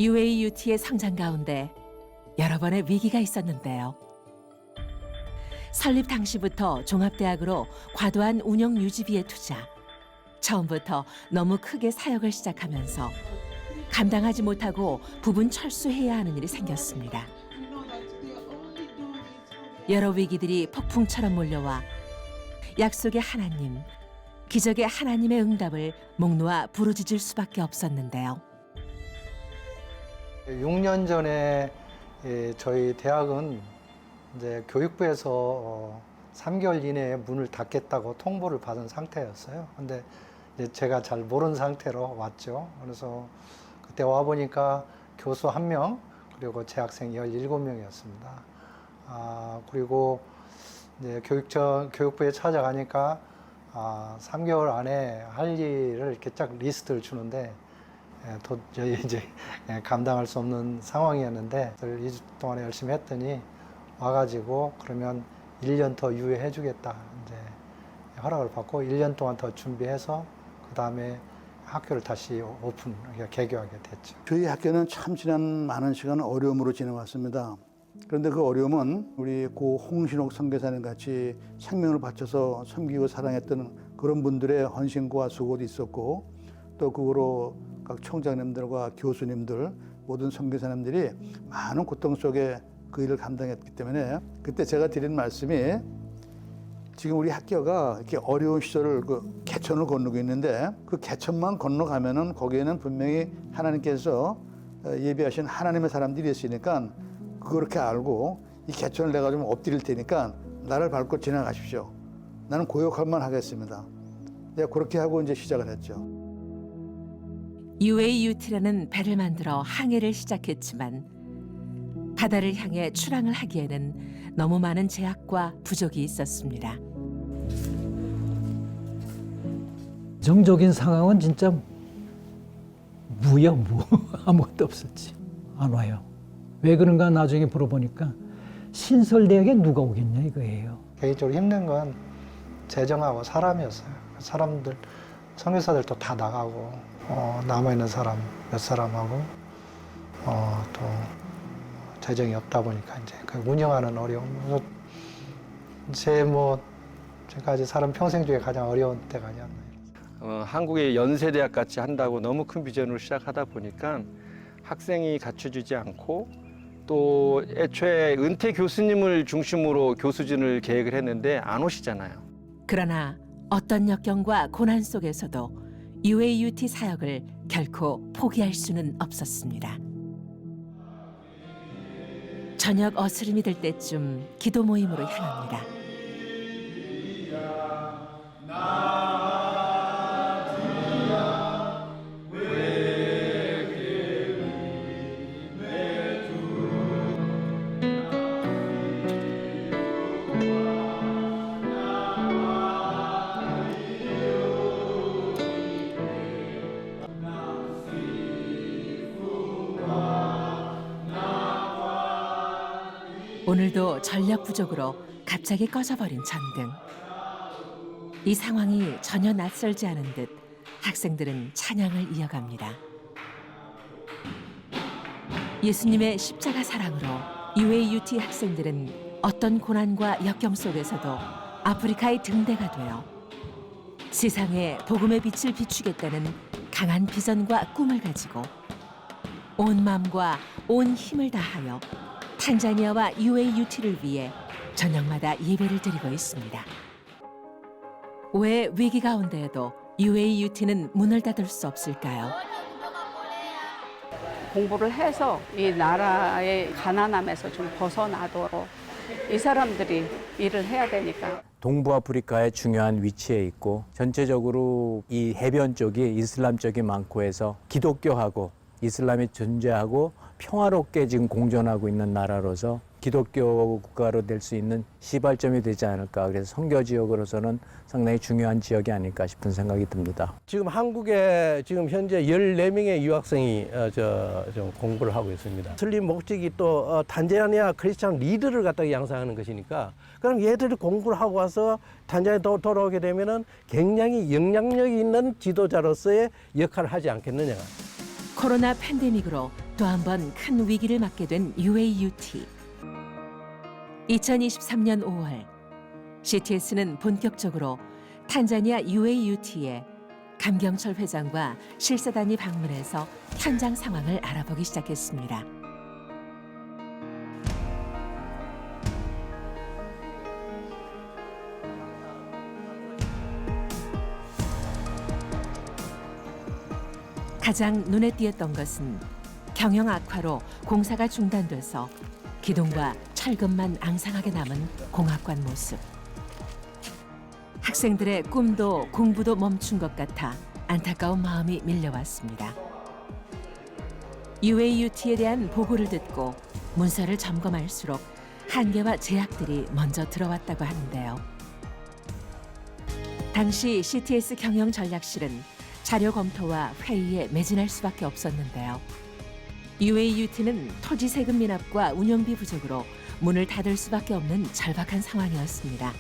UAUT의 성장 가운데 여러 번의 위기가 있었는데요. 설립 당시부터 종합대학으로 과도한 운영 유지비에 투자, 처음부터 너무 크게 사역을 시작하면서 감당하지 못하고 부분 철수해야 하는 일이 생겼습니다. 여러 위기들이 폭풍처럼 몰려와 약속의 하나님, 기적의 하나님의 응답을 목 놓아 부르짖을 수밖에 없었는데요. 6년 전에 저희 대학은 이제 교육부에서 3개월 이내에 문을 닫겠다고 통보를 받은 상태였어요. 근데 이제 제가 잘 모르는 상태로 왔죠. 그래서 그때 와 보니까 교수 1명, 그리고 재학생 17명이었습니다. 그리고 이제 교육부에 찾아가니까 3개월 안에 할 일을 이렇게 쫙 리스트를 주는데 도저히 이제 감당할 수 없는 상황이었는데 2주 동안에 열심히 했더니 와가지고 그러면 1년 더 유예해 주겠다 이제 허락을 받고 1년 동안 더 준비해서 그 다음에 학교를 다시 오픈 개교하게 됐죠. 저희 학교는 참 지난 많은 시간을 어려움으로 지내왔습니다. 그런데 그 어려움은 우리 고 홍신옥 선교사님 같이 생명을 바쳐서 섬기고 사랑했던 그런 분들의 헌신과 수고도 있었고, 또 그거로 각 총장님들과 교수님들, 모든 선교사님들이 많은 고통 속에 그 일을 감당했기 때문에, 그때 제가 드린 말씀이, 지금 우리 학교가 이렇게 어려운 시절을 그 개천을 건너고 있는데, 그 개천만 건너가면은 거기에는 분명히 하나님께서 예비하신 하나님의 사람들이 있으니까 그렇게 알고 이 개천을 내가 좀 엎드릴 테니까 나를 밟고 지나가십시오. 나는 고역할만 하겠습니다. 내가 그렇게 하고 이제 시작을 했죠. UAUT라는 배를 만들어 항해를 시작했지만 바다를 향해 출항을 하기에는 너무 많은 제약과 부족이 있었습니다. 정적인 상황은 진짜 무야 무. 아무것도 없었지. 안 와요. 왜 그런가 나중에 물어보니까 신설대학에 누가 오겠냐 이거예요. 개인적으로 힘든 건 재정하고 사람이었어요. 사람들, 선교사들도 다 나가고 남아있는 사람 몇 사람하고 또 재정이 없다 보니까 이제 그 운영하는 어려움. 제까지 살은 평생 중에 가장 어려운 때가 아니었나. 한국의 연세대학 같이 한다고 너무 큰 비전으로 시작하다 보니까 학생이 갖춰주지 않고, 또 애초에 은퇴 교수님을 중심으로 교수진을 계획을 했는데 안 오시잖아요. 그러나 어떤 역경과 고난 속에서도 UAUT 사역을 결코 포기할 수는 없었습니다. 저녁 어스름이 될 때쯤 기도 모임으로 향합니다. 오늘도 전력 부족으로 갑자기 꺼져버린 전등. 이 상황이 전혀 낯설지 않은 듯 학생들은 찬양을 이어갑니다. 예수님의 십자가 사랑으로 UAUT 학생들은 어떤 고난과 역경 속에서도 아프리카의 등대가 되어 세상에 복음의 빛을 비추겠다는 강한 비전과 꿈을 가지고 온 마음과 온 힘을 다하여 탄자니아와 UAUT를 위해 저녁마다 예배를 드리고 있습니다. 왜 위기 가운데에도 UAUT는 문을 닫을 수 없을까요? 공부를 해서 이 나라의 가난함에서 좀 벗어나도록 이 사람들이 일을 해야 되니까. 동부 아프리카의 중요한 위치에 있고, 전체적으로 이 해변 쪽이 이슬람 쪽이 많고 해서 기독교하고 이슬람이 존재하고 평화롭게 지금 공존하고 있는 나라로서 기독교 국가로 될 수 있는 시발점이 되지 않을까. 그래서 선교 지역으로서는 상당히 중요한 지역이 아닐까 싶은 생각이 듭니다. 지금 한국에 지금 현재 14명의 유학생이 좀 공부를 하고 있습니다. 설립 목적이 또 탄자니아 크리스찬 리더를 갖다가 양성하는 것이니까, 그럼 얘들이 공부를 하고 와서 탄자니아 돌아오게 되면은 굉장히 영향력 있는 지도자로서의 역할을 하지 않겠느냐. 코로나 팬데믹으로 또 한 번 큰 위기를 맞게 된 UAUT. 2023년 5월 CTS는 본격적으로 탄자니아 UAUT에 감경철 회장과 실사단이 방문해서 현장 상황을 알아보기 시작했습니다. 가장 눈에 띄었던 것은 경영 악화로 공사가 중단돼서 기둥과 철근만 앙상하게 남은 공학관 모습. 학생들의 꿈도 공부도 멈춘 것 같아 안타까운 마음이 밀려왔습니다. UAUT에 대한 보고를 듣고 문서를 점검할수록 한계와 제약들이 먼저 들어왔다고 하는데요. 당시 CTS 경영전략실은 자료 검토와 회의에 매진할 수밖에 없었는데요. UAUT는 토지 세금 미납과 운영비 부족으로 문을 닫을 수밖에 없는 절박한 상황이었습니다.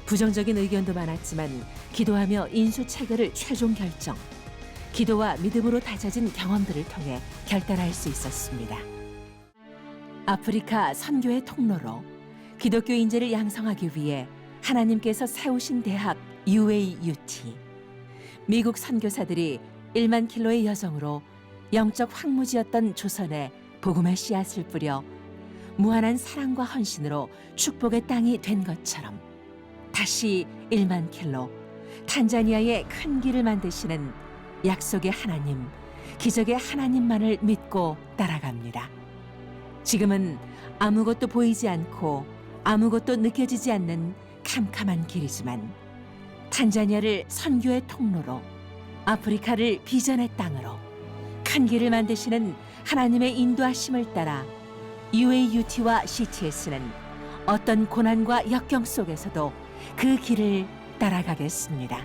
부정적인 의견도 많았지만 기도하며 인수 체결을 최종 결정. 기도와 믿음으로 다져진 경험들을 통해 결단할 수 있었습니다. 아프리카 선교의 통로로 기독교 인재를 양성하기 위해 하나님께서 세우신 대학 UAUT. 미국 선교사들이 1만 킬로의 여정으로 영적 황무지였던 조선에 복음의 씨앗을 뿌려 무한한 사랑과 헌신으로 축복의 땅이 된 것처럼 다시 1만 킬로 탄자니아의 큰 길을 만드시는 약속의 하나님, 기적의 하나님만을 믿고 따라갑니다. 지금은 아무것도 보이지 않고 아무것도 느껴지지 않는 캄캄한 길이지만 탄자니아를 선교의 통로로, 아프리카를 비전의 땅으로 큰 길을 만드시는 하나님의 인도하심을 따라 UAUT와 CTS는 어떤 고난과 역경 속에서도 그 길을 따라가겠습니다.